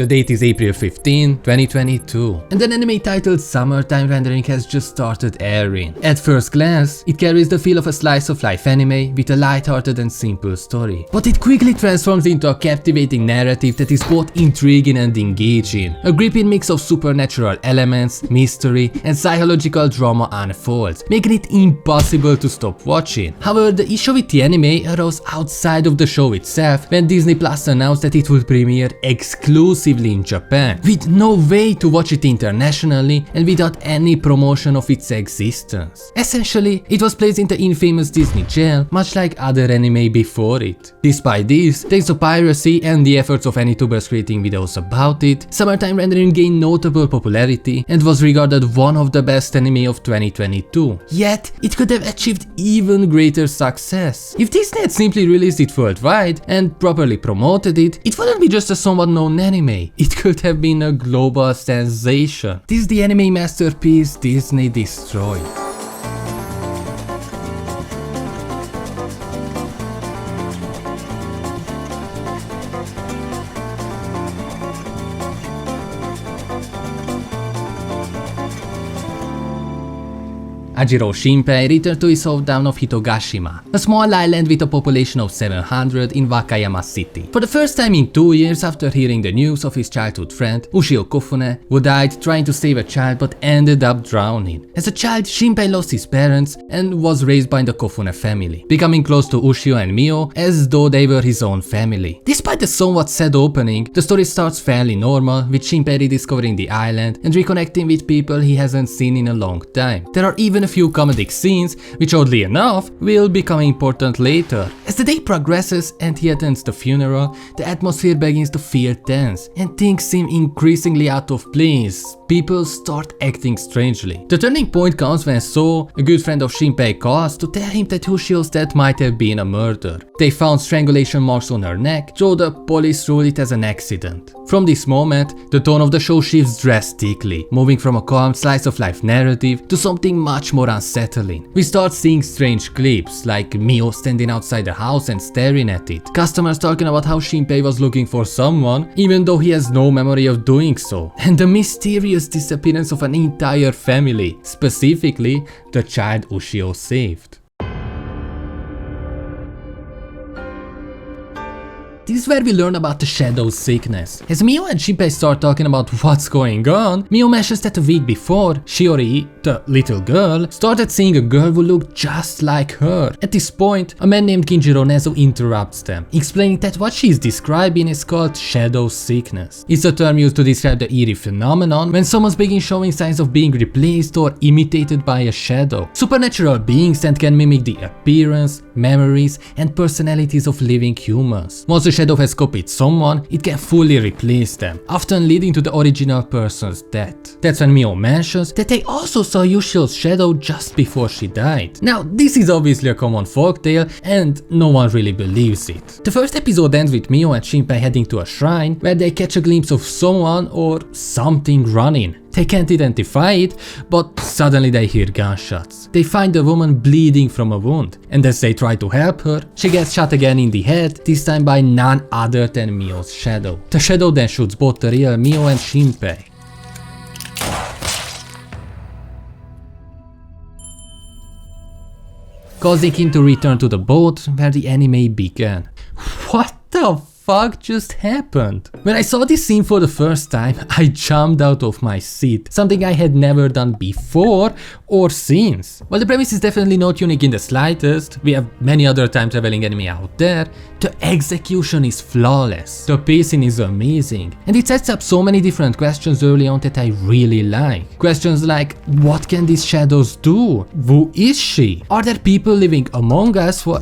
The date is April 15, 2022, and an anime titled Summertime Rendering has just started airing. At first glance, it carries the feel of a slice of life anime with a light-hearted and simple story. But it quickly transforms into a captivating narrative that is both intriguing and engaging. A gripping mix of supernatural elements, mystery, and psychological drama unfolds, making it impossible to stop watching. However, the issue with the anime arose outside of the show itself when Disney Plus announced that it would premiere exclusively in Japan, with no way to watch it internationally and without any promotion of its existence. Essentially, it was placed in the infamous Disney jail, much like other anime before it. Despite this, thanks to piracy and the efforts of any tubers creating videos about it, Summertime Rendering gained notable popularity and was regarded one of the best anime of 2022. Yet, it could have achieved even greater success. If Disney had simply released it worldwide and properly promoted it, it wouldn't be just a somewhat known anime. It could have been a global sensation. This is the anime masterpiece Disney destroyed. Ajiro Shinpei returned to his hometown of Hitogashima, a small island with a population of 700 in Wakayama City. For the first time in 2 years after hearing the news of his childhood friend, Ushio Kofune, who died trying to save a child but ended up drowning. As a child, Shinpei lost his parents and was raised by the Kofune family, becoming close to Ushio and Mio as though they were his own family. Despite the somewhat sad opening, the story starts fairly normal, with Shinpei rediscovering the island and reconnecting with people he hasn't seen in a long time. There are even a few comedic scenes, which oddly enough will become important later. As the day progresses and he attends the funeral, the atmosphere begins to feel tense and things seem increasingly out of place. People start acting strangely. The turning point comes when So, a good friend of Shinpei, calls to tell him that Ushio's death might have been a murder. They found strangulation marks on her neck, though the police ruled it as an accident. From this moment, the tone of the show shifts drastically, moving from a calm slice of life narrative to something much more unsettling. We start seeing strange clips, like Mio standing outside the house and staring at it, customers talking about how Shinpei was looking for someone, even though he has no memory of doing so, and the mysterious disappearance of an entire family, specifically the child Ushio saved. This is where we learn about the shadow sickness. As Mio and Shinpei start talking about what's going on, Mio mentions that a week before, Shiori, the little girl, started seeing a girl who looked just like her. At this point, a man named Kinjiro Nezu interrupts them, explaining that what she is describing is called shadow sickness. It's a term used to describe the eerie phenomenon when someone begins showing signs of being replaced or imitated by a shadow. Supernatural beings that can mimic the appearance, memories, and personalities of living humans. Once the shadow has copied someone, it can fully replace them, often leading to the original person's death. That's when Mio mentions that they also saw Ushio's shadow just before she died. Now, this is obviously a common folktale, and no one really believes it. The first episode ends with Mio and Shinpei heading to a shrine where they catch a glimpse of someone or something running. They can't identify it, but suddenly they hear gunshots. They find the woman bleeding from a wound, and as they try to help her, she gets shot again in the head, this time by none other than Mio's shadow. The shadow then shoots both the real Mio and Shinpei. Causing him to return to the boat where the anime began. What the fuck just happened? When I saw this scene for the first time, I jumped out of my seat, something I had never done before or since. While the premise is definitely not unique in the slightest, we have many other time traveling anime out there, the execution is flawless, the pacing is amazing, and it sets up so many different questions early on that I really like. Questions like, what can these shadows do? Who is she? Are there people living among us who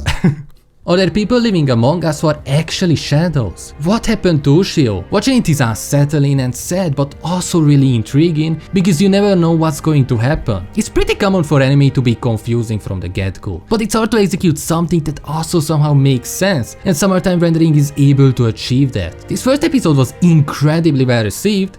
Are there people living among us who are actually shadows? What happened to Ushio? Watching it is unsettling and sad, but also really intriguing because you never know what's going to happen. It's pretty common for anime to be confusing from the get-go, but it's hard to execute something that also somehow makes sense, and Summertime Rendering is able to achieve that. This first episode was incredibly well received,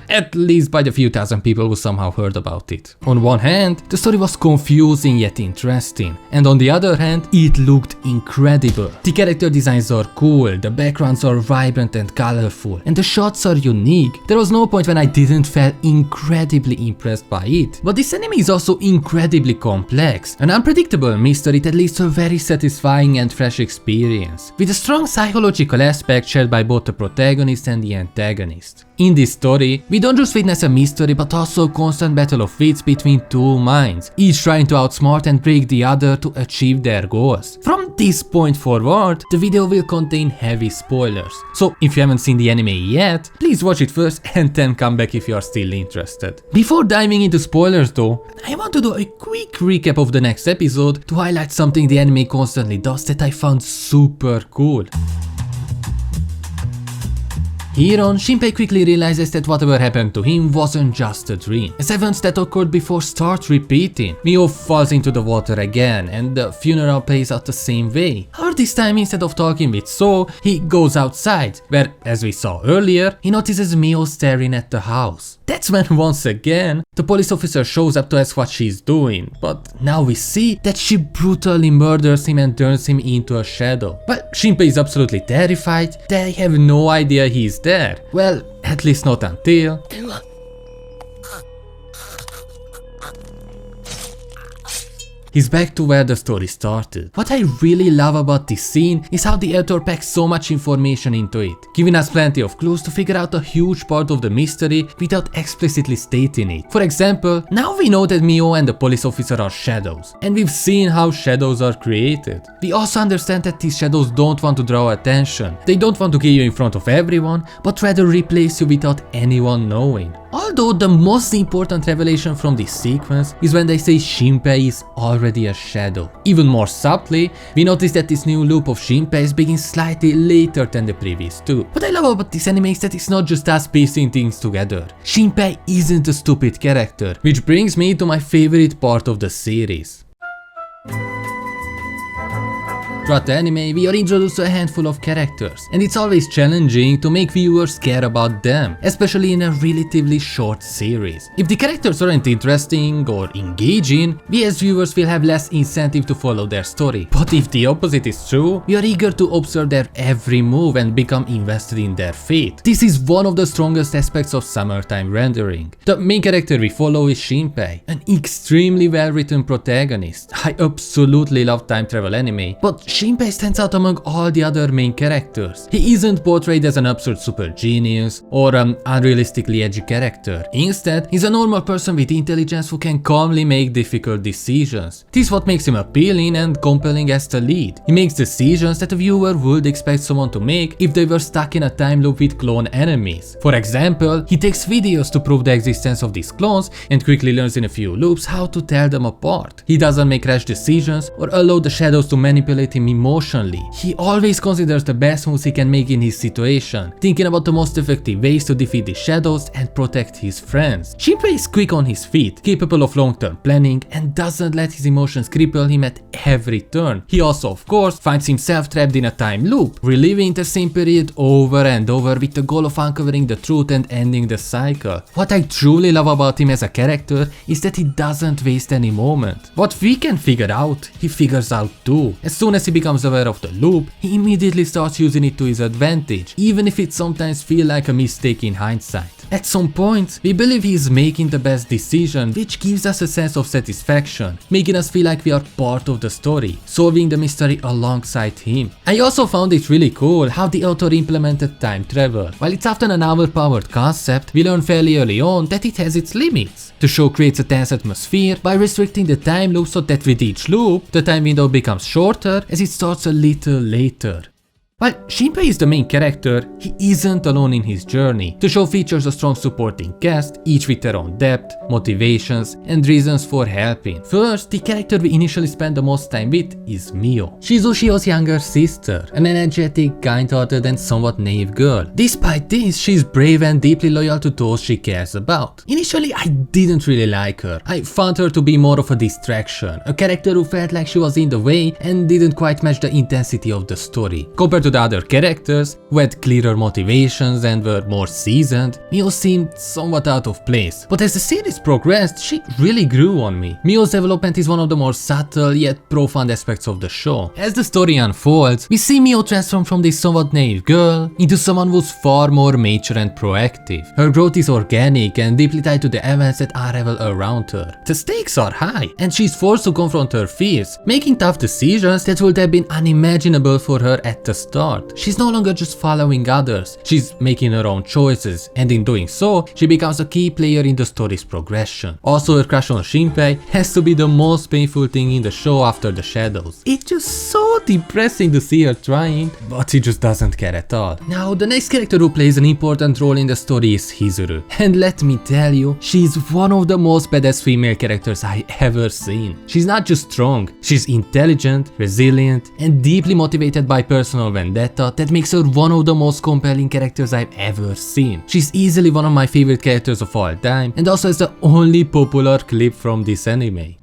at least by the few thousand people who somehow heard about it. On one hand, the story was confusing yet interesting, and on the other hand, it looked incredible. The character designs are cool, the backgrounds are vibrant and colorful, and the shots are unique. There was no point when I didn't feel incredibly impressed by it. But this anime is also incredibly complex, an unpredictable mystery that leads to a very satisfying and fresh experience, with a strong psychological aspect shared by both the protagonist and the antagonist. In this story, we don't just witness a mystery but also a constant battle of wits between two minds, each trying to outsmart and break the other to achieve their goals. From this point forward, the video will contain heavy spoilers, so if you haven't seen the anime yet, please watch it first and then come back if you are still interested. Before diving into spoilers though, I want to do a quick recap of the next episode to highlight something the anime constantly does that I found super cool. Here on, Shinpei quickly realizes that whatever happened to him wasn't just a dream, as events that occurred before start repeating. Mio falls into the water again, and the funeral plays out the same way. However, this time instead of talking with So, he goes outside, where, as we saw earlier, he notices Mio staring at the house. That's when once again, the police officer shows up to ask what she's doing, but now we see that she brutally murders him and turns him into a shadow. But Shinpei is absolutely terrified, they have no idea he's there. Well, at least not until... he's back to where the story started. What I really love about this scene is how the author packs so much information into it, giving us plenty of clues to figure out a huge part of the mystery without explicitly stating it. For example, now we know that Mio and the police officer are shadows, and we've seen how shadows are created. We also understand that these shadows don't want to draw attention. They don't want to kill you in front of everyone, but rather replace you without anyone knowing. Although the most important revelation from this sequence is when they say Shinpei is already a shadow. Even more subtly, we notice that this new loop of Shinpei's begins slightly later than the previous two. What I love about this anime is that it's not just us piecing things together. Shinpei isn't a stupid character, which brings me to my favorite part of the series. Throughout the anime, we are introduced to a handful of characters, and it's always challenging to make viewers care about them, especially in a relatively short series. If the characters aren't interesting or engaging, we as viewers will have less incentive to follow their story. But if the opposite is true, we are eager to observe their every move and become invested in their fate. This is one of the strongest aspects of summertime rendering. The main character we follow is Shinpei, an extremely well-written protagonist. I absolutely love time travel anime, but Shinpei stands out among all the other main characters. He isn't portrayed as an absurd super genius or an unrealistically edgy character. Instead, he's a normal person with intelligence who can calmly make difficult decisions. This is what makes him appealing and compelling as the lead. He makes decisions that a viewer would expect someone to make if they were stuck in a time loop with clone enemies. For example, he takes videos to prove the existence of these clones and quickly learns in a few loops how to tell them apart. He doesn't make rash decisions or allow the shadows to manipulate him emotionally. He always considers the best moves he can make in his situation, thinking about the most effective ways to defeat the shadows and protect his friends. Shinpei is quick on his feet, capable of long-term planning, and doesn't let his emotions cripple him at every turn. He also, of course, finds himself trapped in a time loop, reliving the same period over and over with the goal of uncovering the truth and ending the cycle. What I truly love about him as a character is that he doesn't waste any moment. What we can figure out, he figures out too. As soon as he becomes aware of the loop, he immediately starts using it to his advantage, even if it sometimes feels like a mistake in hindsight. At some point, we believe he is making the best decision, which gives us a sense of satisfaction, making us feel like we are part of the story, solving the mystery alongside him. I also found it really cool how the author implemented time travel. While it's often an overpowered concept, we learn fairly early on that it has its limits. The show creates a tense atmosphere by restricting the time loop so that with each loop, the time window becomes shorter as it starts a little later. While Shinpei is the main character, he isn't alone in his journey. The show features a strong supporting cast, each with their own depth, motivations, and reasons for helping. First, the character we initially spend the most time with is Mio. She's Ushio's younger sister, an energetic, kind-hearted, and somewhat naive girl. Despite this, she's brave and deeply loyal to those she cares about. Initially, I didn't really like her. I found her to be more of a distraction, a character who felt like she was in the way and didn't quite match the intensity of the story. Compared to to the other characters, who had clearer motivations and were more seasoned, Mio seemed somewhat out of place. But as the series progressed, she really grew on me. Mio's development is one of the more subtle yet profound aspects of the show. As the story unfolds, we see Mio transform from this somewhat naive girl into someone who's far more mature and proactive. Her growth is organic and deeply tied to the events that unravel around her. The stakes are high, and she's forced to confront her fears, making tough decisions that would have been unimaginable for her at the start. She's no longer just following others, she's making her own choices, and in doing so, she becomes a key player in the story's progression. Also, her crush on Shinpei has to be the most painful thing in the show after the shadows. It's just so depressing to see her trying, but she just doesn't care at all. Now, the next character who plays an important role in the story is Hizuru, and let me tell you, she's one of the most badass female characters I ever seen. She's not just strong, she's intelligent, resilient, and deeply motivated by personal vendetta that makes her one of the most compelling characters I've ever seen. She's easily one of my favorite characters of all time, and also is the only popular clip from this anime.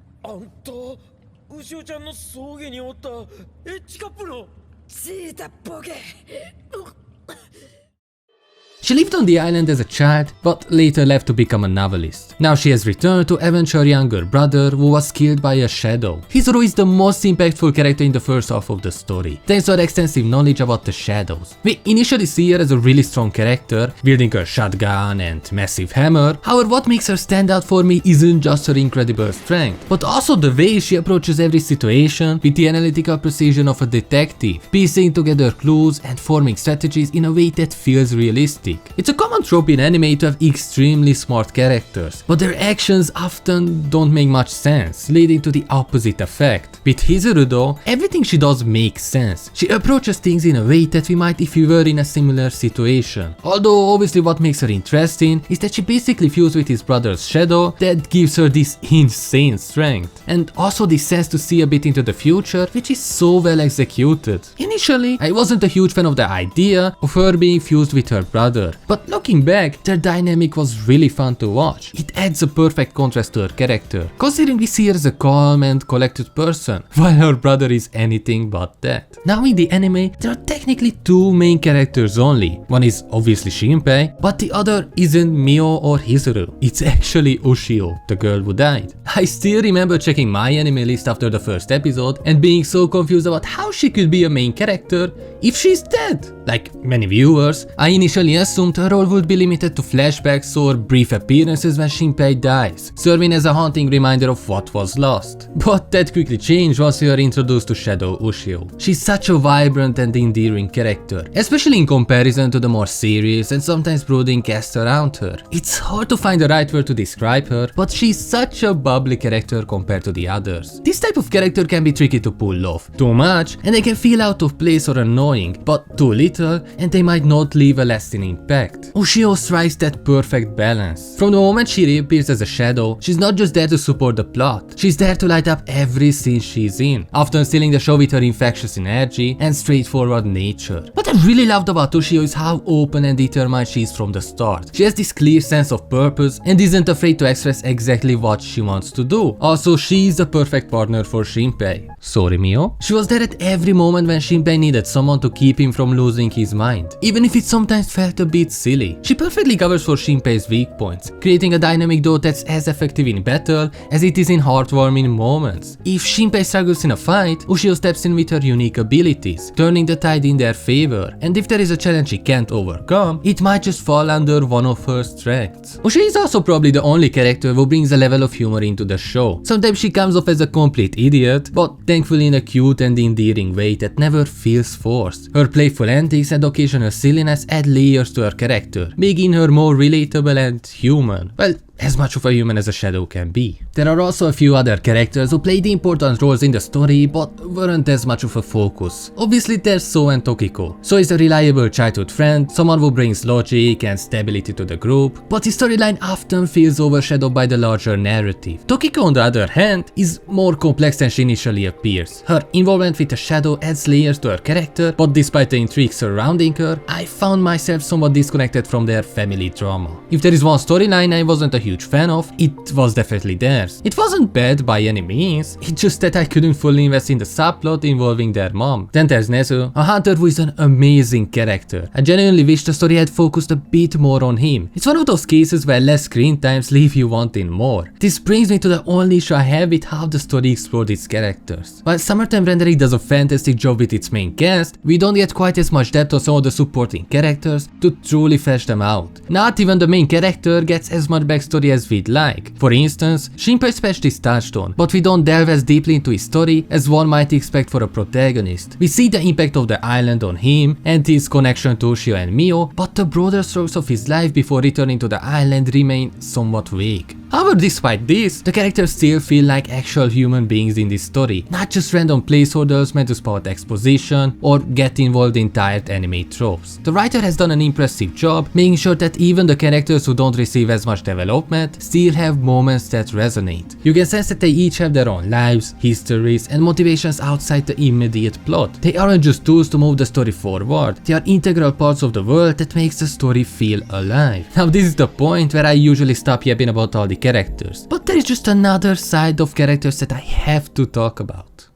She lived on the island as a child, but later left to become a novelist. Now she has returned to avenge her younger brother, who was killed by a shadow. Hizuru is the most impactful character in the first half of the story, thanks to her extensive knowledge about the shadows. We initially see her as a really strong character, wielding her shotgun and massive hammer. However, what makes her stand out for me isn't just her incredible strength, but also the way she approaches every situation with the analytical precision of a detective, piecing together clues and forming strategies in a way that feels realistic. It's a common trope in anime to have extremely smart characters, but their actions often don't make much sense, leading to the opposite effect. With Hizuru though, everything she does makes sense. She approaches things in a way that we might if we were in a similar situation. Although obviously what makes her interesting is that she basically fused with his brother's shadow that gives her this insane strength. And also this sense to see a bit into the future, which is so well executed. Initially, I wasn't a huge fan of the idea of her being fused with her brother, but looking back, their dynamic was really fun to watch. It adds a perfect contrast to her character, considering we see her as a calm and collected person, while her brother is anything but that. Now in the anime, there are technically two main characters only. One is obviously Shinpei, but the other isn't Mio or Hizuru. It's actually Ushio, the girl who died. I still remember checking my anime list after the first episode and being so confused about how she could be a main character if she's dead. Like many viewers, I initially assumed her role would be limited to flashbacks or brief appearances when Shinpei dies, serving as a haunting reminder of what was lost. But that quickly changed once we are introduced to Shadow Ushio. She's such a vibrant and endearing character, especially in comparison to the more serious and sometimes brooding cast around her. It's hard to find the right word to describe her, but she's such a bubbly character compared to the others. This type of character can be tricky to pull off. Too much and they can feel out of place or annoying, but too little and they might not leave a lasting impact. Ushio strikes that perfect balance. From the moment she reappears as a shadow, she's not just there to support the plot, she's there to light up every scene she's in, often stealing the show with her infectious energy and straightforward nature. What I really loved about Ushio is how open and determined she is from the start. She has this clear sense of purpose and isn't afraid to express exactly what she wants to do. Also, she's the perfect partner for Shinpei. Sorry, Mio? She was there at every moment when Shinpei needed someone to keep him from losing his mind, even if it sometimes felt a bit silly. She perfectly covers for Shinpei's weak points, creating a dynamic duo that's as effective in battle as it is in heartwarming moments. If Shinpei struggles in a fight, Ushio steps in with her unique abilities, turning the tide in their favor, and if there is a challenge she can't overcome, it might just fall under one of her strengths. Ushio is also probably the only character who brings a level of humor into the show. Sometimes she comes off as a complete idiot, but thankfully in a cute and endearing way that never feels forced. Her playful antics and occasional silliness add layers to her character, making her more relatable and human. Well, as much of a human as a shadow can be. There are also a few other characters who played important roles in the story but weren't as much of a focus. Obviously there's So and Tokiko. So is a reliable childhood friend, someone who brings logic and stability to the group, but his storyline often feels overshadowed by the larger narrative. Tokiko on the other hand is more complex than she initially appears. Her involvement with the shadow adds layers to her character, but despite the intrigue surrounding her, I found myself somewhat disconnected from their family drama. If there is one storyline I wasn't a huge fan of, it was definitely theirs. It wasn't bad by any means, it's just that I couldn't fully invest in the subplot involving their mom. Then there's Nezu, a hunter who is an amazing character. I genuinely wish the story had focused a bit more on him. It's one of those cases where less screen times leave you wanting more. This brings me to the only issue I have with how the story explored its characters. While Summertime Rendering does a fantastic job with its main cast, we don't get quite as much depth on some of the supporting characters to truly flesh them out. Not even the main character gets as much backstory as we'd like. For instance, Shinpei's past is touched on, but we don't delve as deeply into his story as one might expect for a protagonist. We see the impact of the island on him and his connection to Ushio and Mio, but the broader strokes of his life before returning to the island remain somewhat vague. However, despite this, the characters still feel like actual human beings in this story, not just random placeholders meant to spot exposition or get involved in tired anime tropes. The writer has done an impressive job making sure that even the characters who don't receive as much development still have moments that resonate. You can sense that they each have their own lives, histories, and motivations outside the immediate plot. They aren't just tools to move the story forward, they are integral parts of the world that makes the story feel alive. Now this is the point where I usually stop yapping about all the characters, but there is just another side of characters that I have to talk about.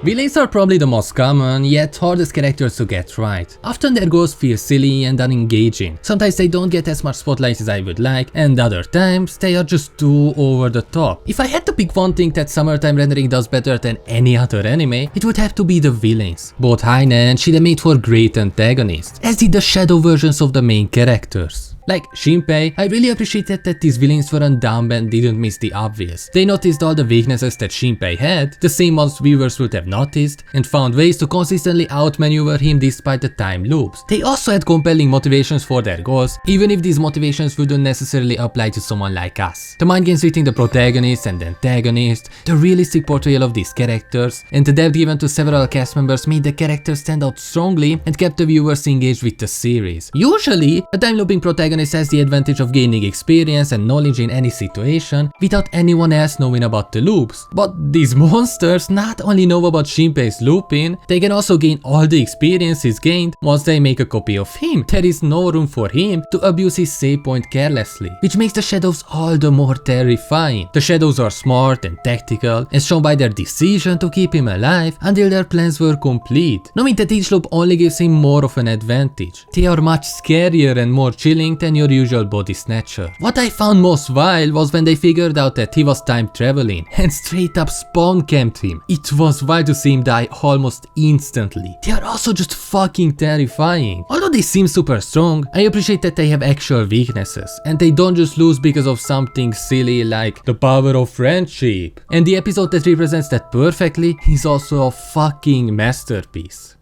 Villains are probably the most common, yet hardest characters to get right. Often their goals feel silly and unengaging. Sometimes they don't get as much spotlight as I would like, and other times they are just too over the top. If I had to pick one thing that Summertime Rendering does better than any other anime, it would have to be the villains. Both Haine and Shide made for great antagonists, as did the shadow versions of the main characters. Like Shinpei, I really appreciated that these villains weren't dumb and didn't miss the obvious. They noticed all the weaknesses that Shinpei had, the same ones viewers would have noticed, and found ways to consistently outmaneuver him despite the time loops. They also had compelling motivations for their goals, even if these motivations wouldn't necessarily apply to someone like us. The mind games between the protagonist and the antagonist, the realistic portrayal of these characters, and the depth given to several cast members made the characters stand out strongly and kept the viewers engaged with the series. Usually, a time-looping protagonist has the advantage of gaining experience and knowledge in any situation without anyone else knowing about the loops. But these monsters not only know about Shinpei's looping, they can also gain all the experiences gained once they make a copy of him. There is no room for him to abuse his save point carelessly, which makes the shadows all the more terrifying. The shadows are smart and tactical, as shown by their decision to keep him alive until their plans were complete, knowing that each loop only gives him more of an advantage. They are much scarier and more chilling than your usual body snatcher. What I found most wild was when they figured out that he was time traveling and straight up spawn camped him. It was wild to see him die almost instantly. They are also just fucking terrifying. Although they seem super strong, I appreciate that they have actual weaknesses and they don't just lose because of something silly like the power of friendship. And the episode that represents that perfectly is also a fucking masterpiece.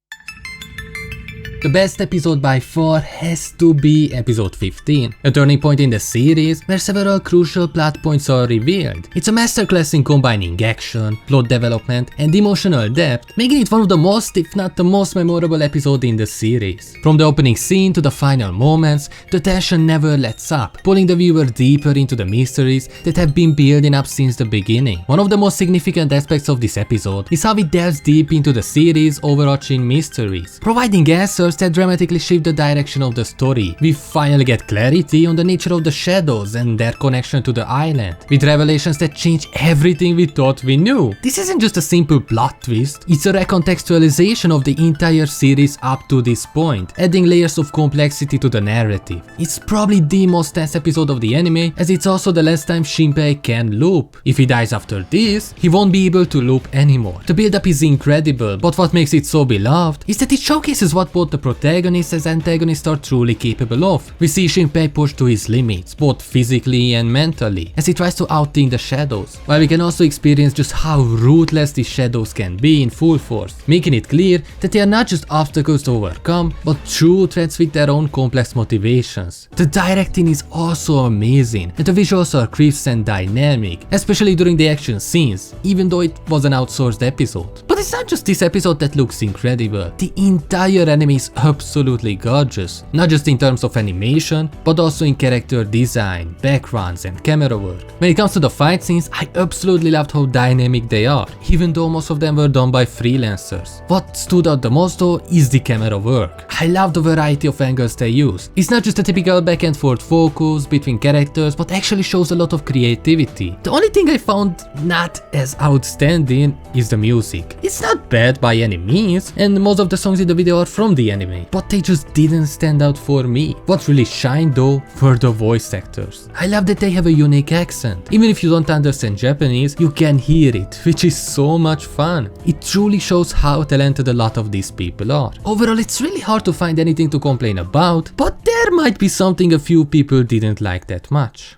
The best episode by far has to be episode 15, a turning point in the series where several crucial plot points are revealed. It's a masterclass in combining action, plot development, and emotional depth, making it one of the most, if not the most memorable episode in the series. From the opening scene to the final moments, the tension never lets up, pulling the viewer deeper into the mysteries that have been building up since the beginning. One of the most significant aspects of this episode is how it delves deep into the series' overarching mysteries, providing answers that dramatically shift the direction of the story. We finally get clarity on the nature of the shadows and their connection to the island, with revelations that change everything we thought we knew. This isn't just a simple plot twist, it's a recontextualization of the entire series up to this point, adding layers of complexity to the narrative. It's probably the most tense episode of the anime, as it's also the last time Shinpei can loop. If he dies after this, he won't be able to loop anymore. The build-up is incredible, but what makes it so beloved is that it showcases what both the protagonists and antagonists are truly capable of. We see Shinpei push to his limits, both physically and mentally, as he tries to outthink the shadows, while we can also experience just how ruthless these shadows can be in full force, making it clear that they are not just obstacles to overcome, but true threats with their own complex motivations. The directing is also amazing, and the visuals are crisp and dynamic, especially during the action scenes, even though it was an outsourced episode. But it's not just this episode that looks incredible. The entire anime is is absolutely gorgeous, not just in terms of animation, but also in character design, backgrounds and camera work. When it comes to the fight scenes, I absolutely loved how dynamic they are, even though most of them were done by freelancers. What stood out the most though is the camera work. I love the variety of angles they use. It's not just a typical back and forth focus between characters, but actually shows a lot of creativity. The only thing I found not as outstanding is the music. It's not bad by any means, and most of the songs in the video are from the anime, but they just didn't stand out for me. What really shined though were the voice actors. I love that they have a unique accent. Even if you don't understand Japanese, you can hear it, which is so much fun. It truly shows how talented a lot of these people are. Overall, it's really hard to find anything to complain about, but there might be something a few people didn't like that much.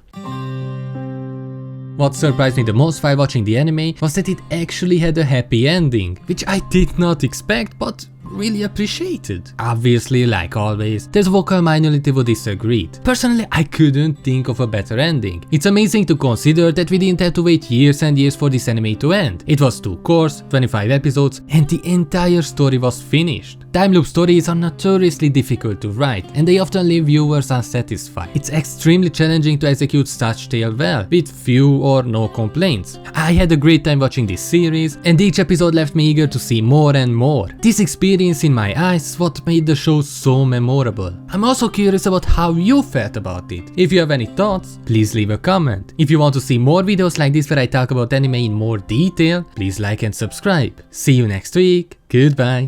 What surprised me the most while watching the anime was that it actually had a happy ending, which I did not expect but really appreciated. Obviously, like always, there's a vocal minority who disagreed. Personally, I couldn't think of a better ending. It's amazing to consider that we didn't have to wait years and years for this anime to end. It was 2 courses, 25 episodes, and the entire story was finished. Time loop stories are notoriously difficult to write, and they often leave viewers unsatisfied. It's extremely challenging to execute such tale well, with few or no complaints. I had a great time watching this series, and each episode left me eager to see more and more. This experience in my eyes is what made the show so memorable. I'm also curious about how you felt about it. If you have any thoughts, please leave a comment. If you want to see more videos like this where I talk about anime in more detail, please like and subscribe. See you next week. Goodbye.